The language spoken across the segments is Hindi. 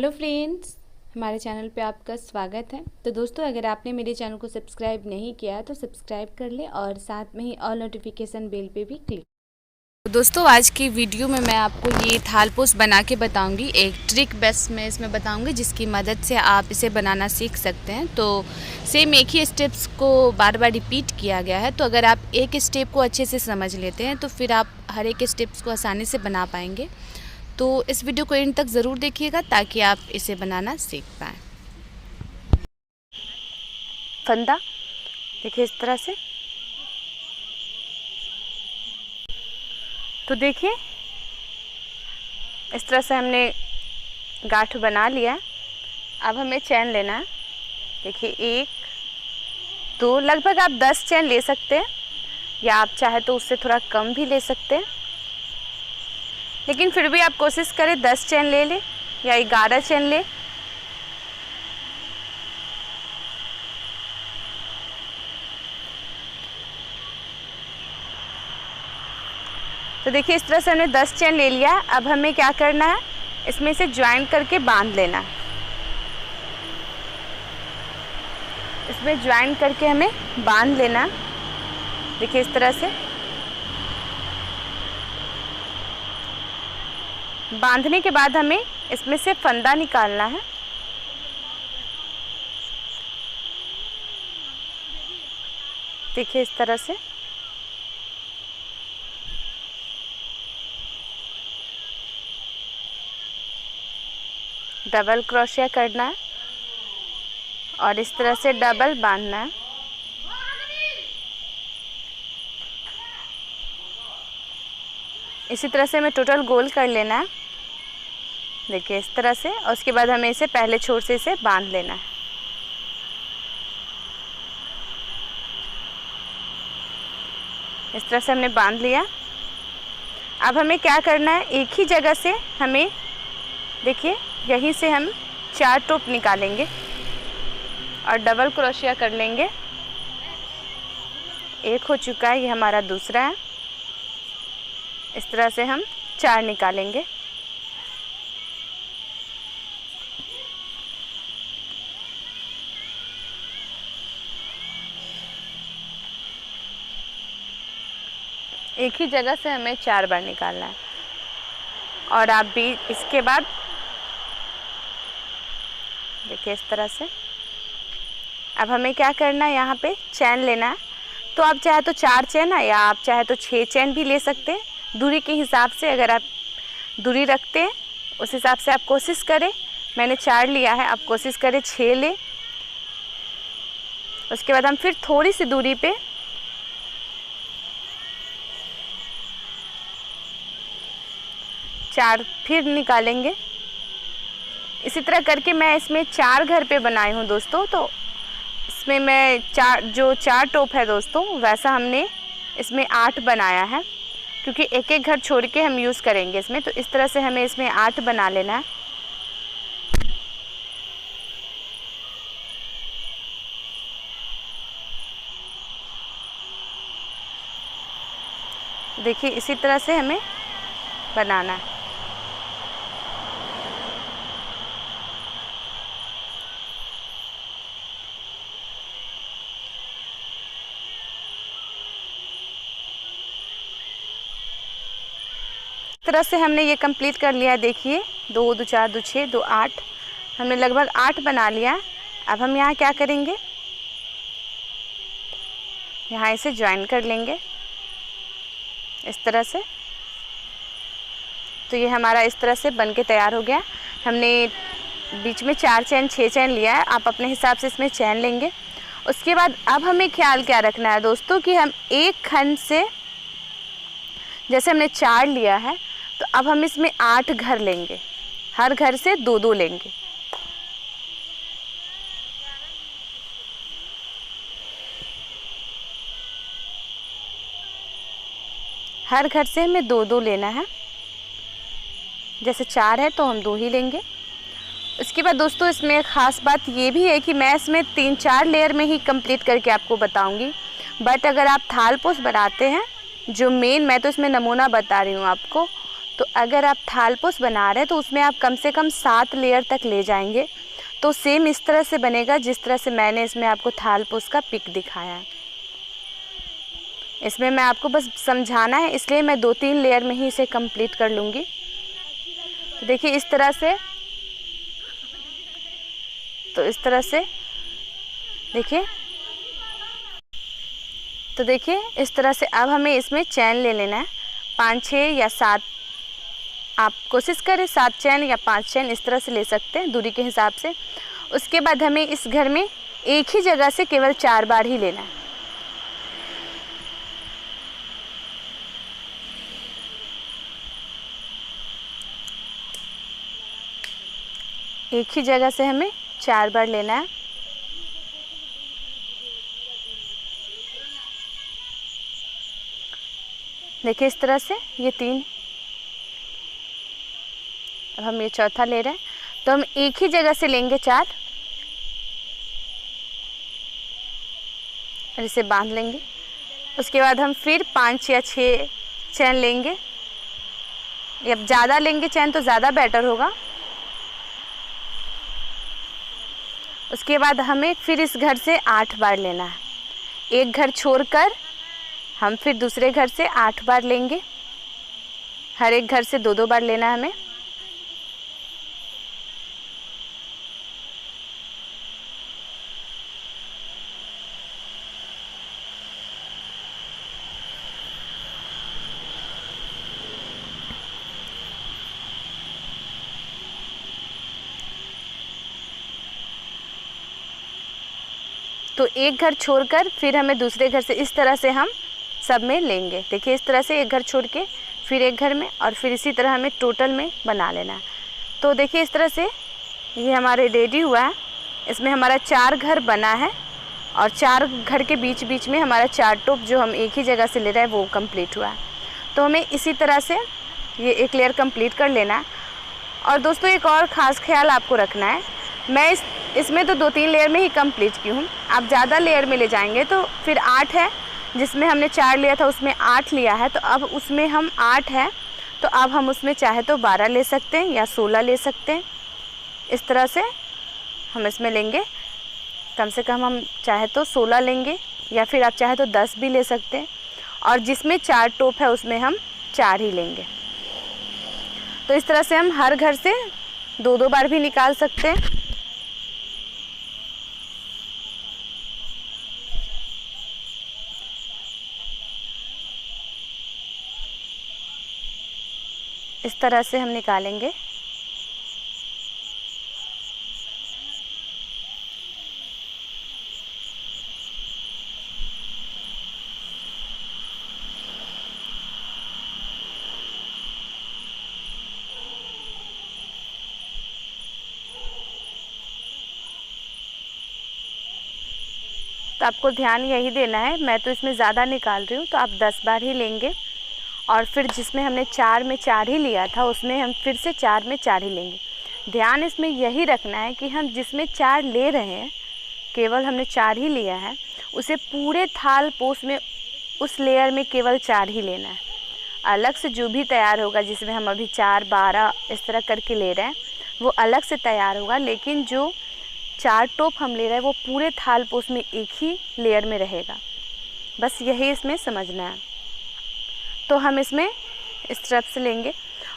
हेलो फ्रेंड्स, हमारे चैनल पे आपका स्वागत है। तो दोस्तों, अगर आपने मेरे चैनल को सब्सक्राइब नहीं किया तो सब्सक्राइब कर ले और साथ में ही ऑल नोटिफिकेशन बेल पे भी क्लिक। तो दोस्तों, आज की वीडियो में मैं आपको ये थालपोस बना के बताऊंगी। एक ट्रिक बेस मैं इसमें बताऊंगी जिसकी मदद से आप इसे बनाना सीख सकते हैं। तो सेम एक ही स्टेप्स को बार बार रिपीट किया गया है। तो अगर आप एक स्टेप को अच्छे से समझ लेते हैं तो फिर आप हर एक स्टेप्स को आसानी से बना पाएंगे। तो इस वीडियो को एंड तक ज़रूर देखिएगा ताकि आप इसे बनाना सीख पाएँ। फंदा देखिए इस तरह से। तो देखिए इस तरह से हमने गांठ बना लिया। अब हमें चैन लेना है। देखिए 1 2 लगभग आप 10 चैन ले सकते हैं या आप चाहे तो उससे थोड़ा कम भी ले सकते हैं, लेकिन फिर भी आप कोशिश करें 10 चैन ले लें या 11 चैन ले। तो देखिए इस तरह से हमने 10 चैन ले लिया। अब हमें क्या करना है, इसमें से ज्वाइन करके बांध लेना है। इसमें ज्वाइन करके हमें बांध लेना। देखिए इस तरह से बांधने के बाद हमें इसमें से फंदा निकालना है। देखिए इस तरह से डबल क्रोशिया करना है और इस तरह से डबल बांधना है। इसी तरह से हमें टोटल गोल कर लेना है। देखिए इस तरह से, और उसके बाद हमें इसे पहले छोर से इसे बांध लेना है। इस तरह से हमने बांध लिया। अब हमें क्या करना है, एक ही जगह से हमें देखिए यहीं से हम 4 टोप निकालेंगे और डबल क्रोशिया कर लेंगे। एक हो चुका है, ये हमारा दूसरा है। इस तरह से हम 4 निकालेंगे। एक ही जगह से हमें 4 बार निकालना है। और आप भी इसके बाद देखिए इस तरह से। अब हमें क्या करना है, यहाँ पे चैन लेना है। तो आप चाहे तो 4 चैन है या आप चाहे तो 6 चैन भी ले सकते हैं, दूरी के हिसाब से। अगर आप दूरी रखते हैं उस हिसाब से आप कोशिश करें। मैंने 4 लिया है, आप कोशिश करें 6 ले। उसके बाद हम फिर थोड़ी सी दूरी पे चार फिर निकालेंगे। इसी तरह करके मैं इसमें 4 घर पे बनाई हूँ दोस्तों। तो इसमें मैं 4 टोप है दोस्तों, वैसा हमने इसमें 8 बनाया है, क्योंकि एक एक घर छोड़ के हम यूज़ करेंगे इसमें। तो इस तरह से हमें इसमें 8 बना लेना है। देखिए इसी तरह से हमें बनाना है। इस तरह से हमने ये कंप्लीट कर लिया। देखिए 2 2 4 2 6 2 8, हमने लगभग 8 बना लिया। अब हम यहाँ क्या करेंगे, यहाँ इसे ज्वाइन कर लेंगे इस तरह से। तो ये हमारा इस तरह से बन के तैयार हो गया। हमने बीच में 4 चैन 6 चैन लिया है, आप अपने हिसाब से इसमें चैन लेंगे। उसके बाद अब हमें ख्याल क्या रखना है दोस्तों, कि हम एक खंड से, जैसे हमने 4 लिया है तो अब हम इसमें 8 घर लेंगे, हर घर से 2 2 लेंगे। हर घर से हमें 2 2 लेना है। जैसे 4 है तो हम 2 ही लेंगे। उसके बाद दोस्तों इसमें एक ख़ास बात ये भी है कि मैं इसमें 3-4 लेयर में ही कंप्लीट करके आपको बताऊंगी। बट अगर आप थालपोस बनाते हैं, जो मेन मैं तो इसमें नमूना बता रही हूँ आपको, तो अगर आप थालपोश बना रहे हैं तो उसमें आप कम से कम 7 लेयर तक ले जाएंगे। तो सेम इस तरह से बनेगा जिस तरह से मैंने इसमें आपको थालपोश का पिक दिखाया है। इसमें मैं आपको बस समझाना है, इसलिए मैं 2-3 लेयर में ही इसे कंप्लीट कर लूँगी। तो देखिए इस तरह से, तो इस तरह से देखिए, तो देखिए इस तरह से अब हमें इसमें चैन ले लेना है 5-6 या 7। आप कोशिश करें 7 चैन या 5 चैन इस तरह से ले सकते हैं दूरी के हिसाब से। उसके बाद हमें इस घर में एक ही जगह से केवल 4 बार ही लेना है। एक ही जगह से हमें 4 बार लेना है। देखिए इस तरह से ये 3, अब हम ये चौथा ले रहे हैं। तो हम एक ही जगह से लेंगे 4 और इसे बांध लेंगे। उसके बाद हम फिर 5 या 6 चैन लेंगे, या ज़्यादा लेंगे चैन तो ज़्यादा बेटर होगा। उसके बाद हमें फिर इस घर से 8 बार लेना है। एक घर छोड़कर हम फिर दूसरे घर से 8 बार लेंगे। हर एक घर से 2-2 बार लेना है हमें। तो एक घर छोड़कर फिर हमें दूसरे घर से इस तरह से हम सब में लेंगे। देखिए इस तरह से एक घर छोड़ के फिर एक घर में, और फिर इसी तरह हमें टोटल में बना लेना है। तो देखिए इस तरह से ये हमारे रेडी हुआ है। इसमें हमारा 4 घर बना है और 4 घर के बीच बीच में हमारा 4 टोप जो हम एक ही जगह से ले रहे हैं वो कंप्लीट हुआ है। तो हमें इसी तरह से ये एक लेयर कंप्लीट कर लेना है। और दोस्तों एक और ख़ास ख्याल आपको रखना है, मैं इसमें तो 2-3 लेयर में ही कंप्लीट की हूँ। आप ज़्यादा लेयर में ले जाएंगे तो फिर 8 है, जिसमें हमने 4 लिया था उसमें 8 लिया है, तो अब उसमें हम 8 है तो अब हम उसमें चाहे तो 12 ले सकते हैं या 16 ले सकते हैं। इस तरह से हम इसमें लेंगे, कम से कम हम चाहे तो 16 लेंगे या फिर आप चाहे तो 10 भी ले सकते हैं। और जिसमें 4 टोप है उसमें हम 4 ही लेंगे। तो इस तरह से हम हर घर से 2-2 बार भी निकाल सकते हैं। इस तरह से हम निकालेंगे। तो आपको ध्यान यही देना है, मैं तो इसमें ज़्यादा निकाल रही हूँ तो आप 10 बार ही लेंगे। और फिर जिसमें हमने 4 में 4 ही लिया था उसमें हम फिर से 4 में 4 ही लेंगे। ध्यान इसमें यही रखना है कि हम जिसमें 4 ले रहे हैं, केवल हमने 4 ही लिया है, उसे पूरे थाल पोस में उस लेयर में केवल 4 ही लेना है। अलग से जो भी तैयार होगा, जिसमें हम अभी 4, 12 इस तरह करके ले रहे हैं, वो अलग से तैयार होगा। लेकिन जो 4 टोप हम ले रहे हैं वो पूरे थाल पोस में एक ही लेयर में रहेगा। बस यही इसमें समझना है। तो हम इसमें इस तरफ से लेंगे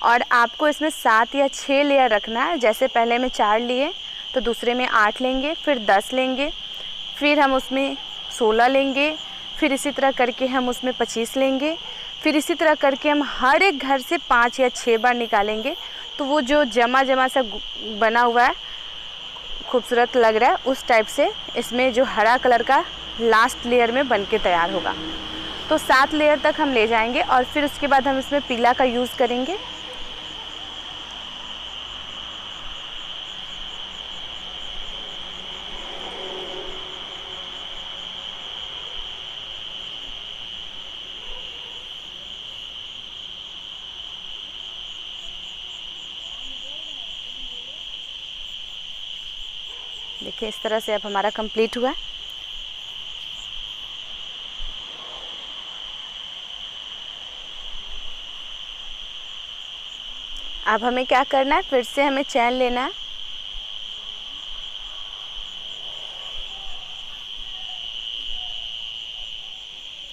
और आपको इसमें 7 या 6 लेयर रखना है। जैसे पहले में 4 लिए तो दूसरे में 8 लेंगे, फिर 10 लेंगे, फिर हम उसमें 16 लेंगे, फिर इसी तरह करके हम उसमें 25 लेंगे, फिर इसी तरह करके हम हर एक घर से 5 या 6 बार निकालेंगे। तो वो जो जमा सा बना हुआ है, खूबसूरत लग रहा है, उस टाइप से इसमें जो हरा कलर का लास्ट लेयर में बन के तैयार होगा। तो 7 लेयर तक हम ले जाएंगे और फिर उसके बाद हम इसमें पीला का यूज़ करेंगे। देखिए इस तरह से अब हमारा कंप्लीट हुआ। अब हमें क्या करना है, फिर से हमें चैन लेना है।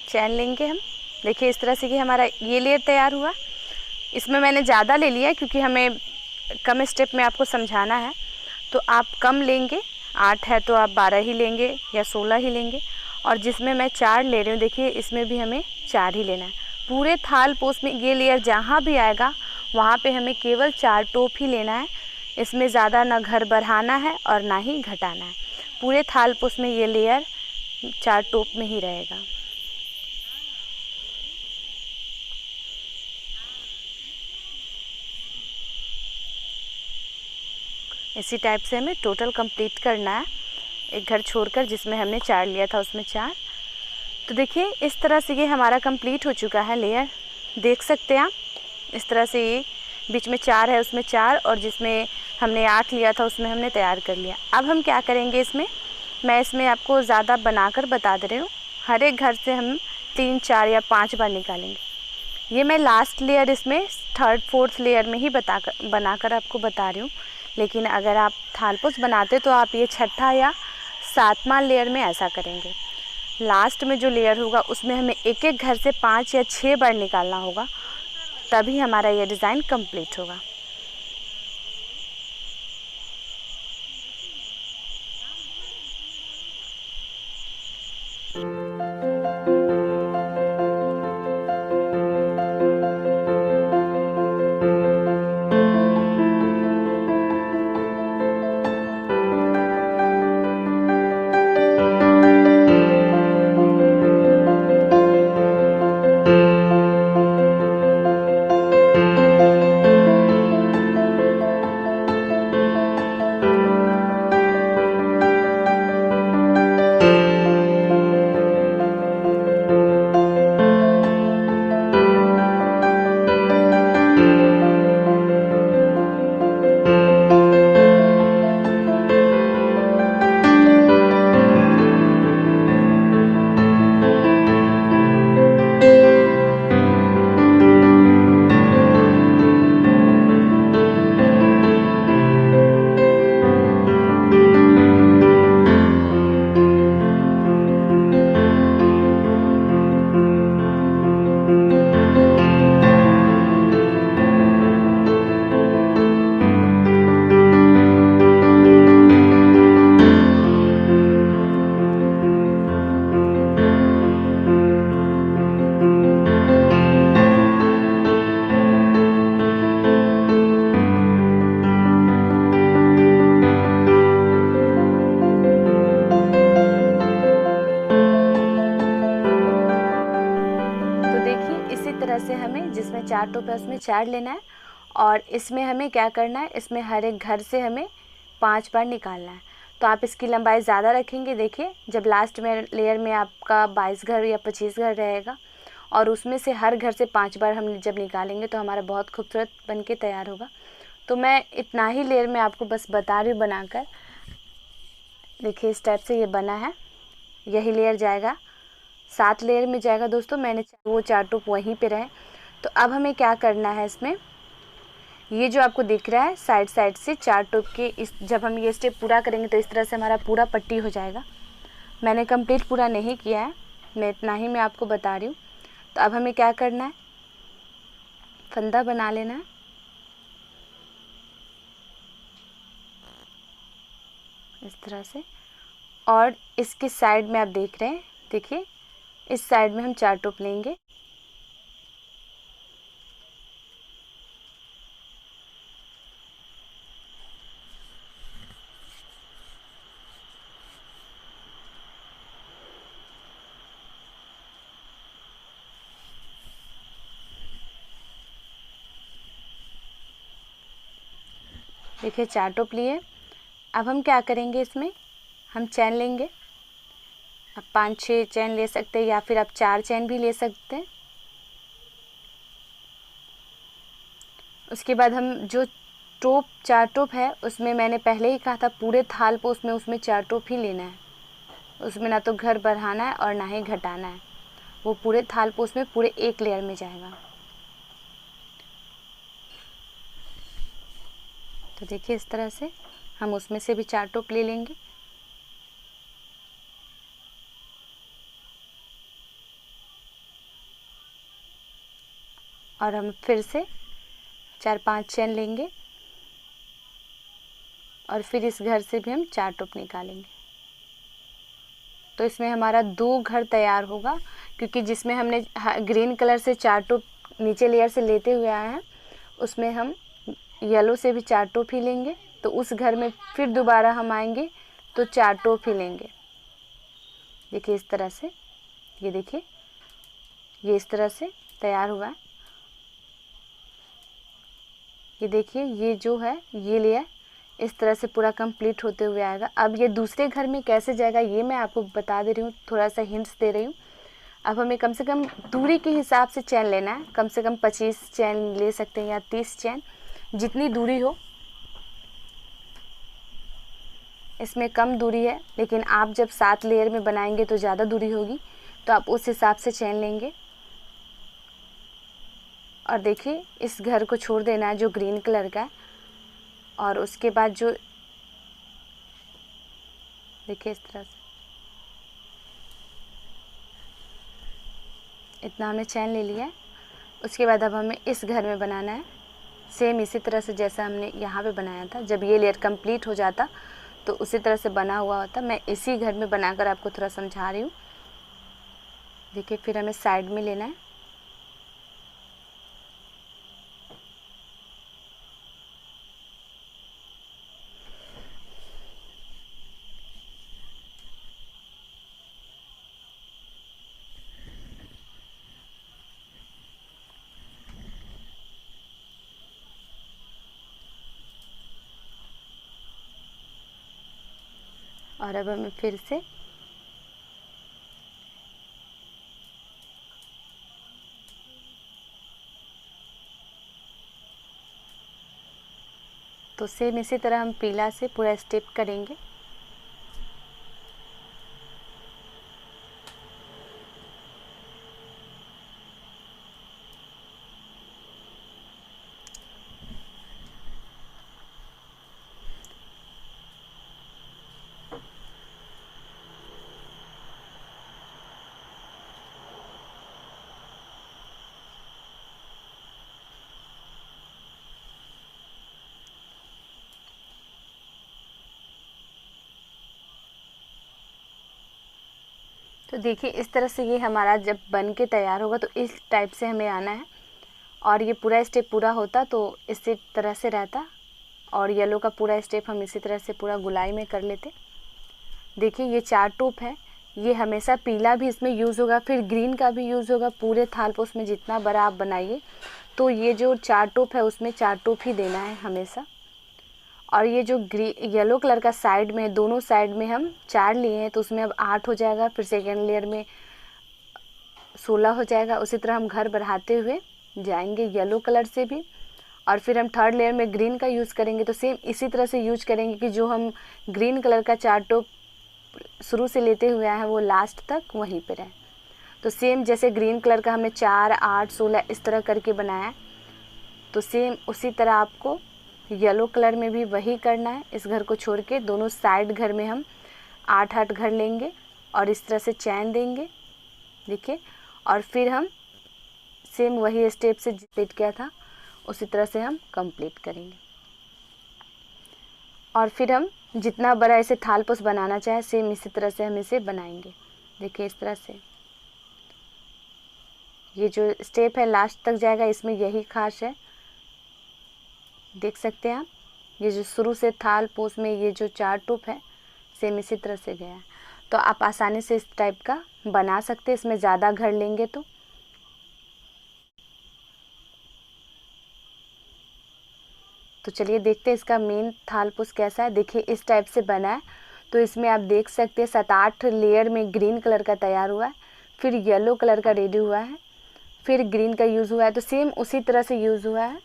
चैन लेंगे हम। देखिए इस तरह से कि हमारा ये लेयर तैयार हुआ। इसमें मैंने ज़्यादा ले लिया है क्योंकि हमें कम स्टेप में आपको समझाना है, तो आप कम लेंगे। 8 है तो आप 12 ही लेंगे या 16 ही लेंगे। और जिसमें मैं 4 ले रही हूँ, देखिए इसमें भी हमें 4 ही लेना है। पूरे थाल पोस्ट में ये लेयर जहाँ भी आएगा वहाँ पे हमें केवल 4 टोप ही लेना है। इसमें ज़्यादा ना घर बढ़ाना है और ना ही घटाना है। पूरे थाल पोस्ट में ये लेयर 4 टोप में ही रहेगा। इसी टाइप से हमें टोटल कंप्लीट करना है, एक घर छोड़कर जिसमें हमने 4 लिया था उसमें 4। तो देखिए इस तरह से ये हमारा कंप्लीट हो चुका है लेयर। देख सकते हैं आप, इस तरह से ये बीच में 4 है उसमें 4, और जिसमें हमने 8 लिया था उसमें हमने तैयार कर लिया। अब हम क्या करेंगे इसमें, मैं इसमें आपको ज़्यादा बनाकर बता दे रही हूँ। हर एक घर से हम 3, 4 या 5 बार निकालेंगे। ये मैं लास्ट लेयर इसमें 3rd, 4th लेयर में ही बनाकर आपको बता रही हूँ। लेकिन अगर आप थालपोस बनाते तो आप ये 6ठा या 7वां लेयर में ऐसा करेंगे। लास्ट में जो लेयर होगा उसमें हमें एक एक घर से 5 या 6 बार निकालना होगा, तभी हमारा ये डिज़ाइन कंप्लीट होगा। से हमें जिसमें 4 टोप है उसमें 4 लेना है, और इसमें हमें क्या करना है, इसमें हर एक घर से हमें 5 बार निकालना है। तो आप इसकी लंबाई ज़्यादा रखेंगे। देखिए जब लास्ट में लेयर में आपका 22 घर या 25 घर रहेगा और उसमें से हर घर से 5 बार हम जब निकालेंगे तो हमारा बहुत खूबसूरत बन के तैयार होगा। तो मैं इतना ही लेयर में आपको बस बता रही हूँ बनाकर। देखिए इस टाइप से ये बना है, यही लेयर जाएगा, 7 लेयर में जाएगा दोस्तों। मैंने वो 4 टोप वहीं पे रहे। तो अब हमें क्या करना है, इसमें ये जो आपको दिख रहा है साइड साइड से 4 टोप के, इस जब हम ये स्टेप पूरा करेंगे तो इस तरह से हमारा पूरा पट्टी हो जाएगा। मैंने कंप्लीट पूरा नहीं किया है, मैं इतना ही मैं आपको बता रही हूँ। तो अब हमें क्या करना है, फंदा बना लेना है। इस तरह से, और इसके साइड में आप देख रहे हैं, देखिए इस साइड में हम 4 टोप लेंगे। देखिए 4 टोप लिए। अब हम क्या करेंगे, इसमें हम चैन लेंगे। आप 5-6 चैन ले सकते हैं या फिर आप 4 चैन भी ले सकते हैं। उसके बाद हम जो टोप 4 टोप है उसमें मैंने पहले ही कहा था पूरे थाल पोस्ट में उसमें 4 टोप ही लेना है। उसमें ना तो घर बढ़ाना है और ना ही घटाना है, वो पूरे थाल पोस्ट में पूरे एक लेयर में जाएगा। तो देखिए इस तरह से हम उसमें से भी 4 टोप ले लेंगे। और हम फिर से 4-5 चेन लेंगे और फिर इस घर से भी हम 4 टोप निकालेंगे। तो इसमें हमारा 2 घर तैयार होगा, क्योंकि जिसमें हमने ग्रीन कलर से 4 टोप नीचे लेयर से लेते हुए आए हैं, उसमें हम येलो से भी 4 टोप ही लेंगे। तो उस घर में फिर दोबारा हम आएंगे तो 4 टोप ही लेंगे। देखिए इस तरह से, ये देखिए ये इस तरह से तैयार हुआ है। ये देखिए ये जो है ये लेयर इस तरह से पूरा कंप्लीट होते हुए आएगा। अब ये दूसरे घर में कैसे जाएगा ये मैं आपको बता दे रही हूँ, थोड़ा सा हिंट्स दे रही हूँ। अब हमें कम से कम दूरी के हिसाब से चैन लेना है। कम से कम 25 चैन ले सकते हैं या 30 चैन, जितनी दूरी हो। इसमें कम दूरी है, लेकिन आप जब 7 लेयर में बनाएंगे तो ज़्यादा दूरी होगी, तो आप उस हिसाब से चैन लेंगे। और देखिए इस घर को छोड़ देना है जो ग्रीन कलर का है, और उसके बाद जो देखिए इस तरह से इतना हमने चैन ले लिया है। उसके बाद अब हमें इस घर में बनाना है सेम इसी तरह से जैसा हमने यहाँ पे बनाया था। जब ये लेयर कंप्लीट हो जाता तो उसी तरह से बना हुआ होता। मैं इसी घर में बनाकर आपको थोड़ा समझा रही हूँ। देखिए फिर हमें साइड में लेना है। और अब हमें फिर से तो सेम इसी तरह हम पीला से पूरा स्टेप करेंगे। तो देखिए इस तरह से ये हमारा जब बन के तैयार होगा तो इस टाइप से हमें आना है। और ये पूरा स्टेप पूरा होता तो इसी तरह से रहता, और येलो का पूरा स्टेप हम इसी तरह से पूरा गुलाई में कर लेते। देखिए ये 4 टोप है, ये हमेशा पीला भी इसमें यूज़ होगा, फिर ग्रीन का भी यूज़ होगा। पूरे थालपोस में जितना बड़ा आप बनाइए तो ये जो 4 टोप है उसमें 4 टोप ही देना है हमेशा। और ये जो येलो कलर का साइड में, दोनों साइड में हम 4 लिए हैं, तो उसमें अब 8 हो जाएगा। फिर सेकेंड लेयर में 16 हो जाएगा। उसी तरह हम घर बढ़ाते हुए जाएंगे येलो कलर से भी। और फिर हम थर्ड लेयर में ग्रीन का यूज़ करेंगे, तो सेम इसी तरह से यूज करेंगे कि जो हम ग्रीन कलर का 4 टोप शुरू से लेते हुए आए हैं वो लास्ट तक वहीं पर रहे। तो सेम जैसे ग्रीन कलर का हमने 4, 8, 16 इस तरह करके बनाया, तो सेम उसी तरह आपको येलो कलर में भी वही करना है। इस घर को छोड़ के दोनों साइड घर में हम 8-8 घर लेंगे और इस तरह से चैन देंगे। देखिए, और फिर हम सेम वही स्टेप से रिपीट किया था उसी तरह से हम कंप्लीट करेंगे। और फिर हम जितना बड़ा इसे थालपोस बनाना चाहे सेम इसी तरह से हम इसे बनाएंगे। देखिए इस तरह से ये जो स्टेप है लास्ट तक जाएगा, इसमें यही खास है। देख सकते हैं आप, ये जो शुरू से थालपोस में ये जो 4 टोप है सेम इसी तरह से गया है। तो आप आसानी से इस टाइप का बना सकते हैं, इसमें ज़्यादा घर लेंगे तो चलिए देखते हैं इसका मेन थालपोस कैसा है। देखिए इस टाइप से बना है। तो इसमें आप देख सकते हैं 7-8 लेयर में ग्रीन कलर का तैयार हुआ है, फिर येलो कलर का रेडी हुआ है, फिर ग्रीन का यूज़ हुआ है। तो सेम उसी तरह से यूज़ हुआ है।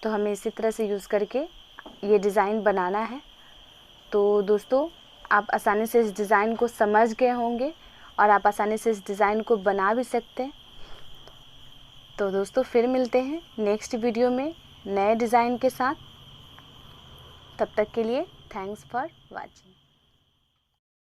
तो हमें इसी तरह से यूज़ करके ये डिज़ाइन बनाना है। तो दोस्तों आप आसानी से इस डिज़ाइन को समझ गए होंगे और आप आसानी से इस डिज़ाइन को बना भी सकते हैं। तो दोस्तों फिर मिलते हैं नेक्स्ट वीडियो में नए डिज़ाइन के साथ। तब तक के लिए थैंक्स फॉर वॉचिंग।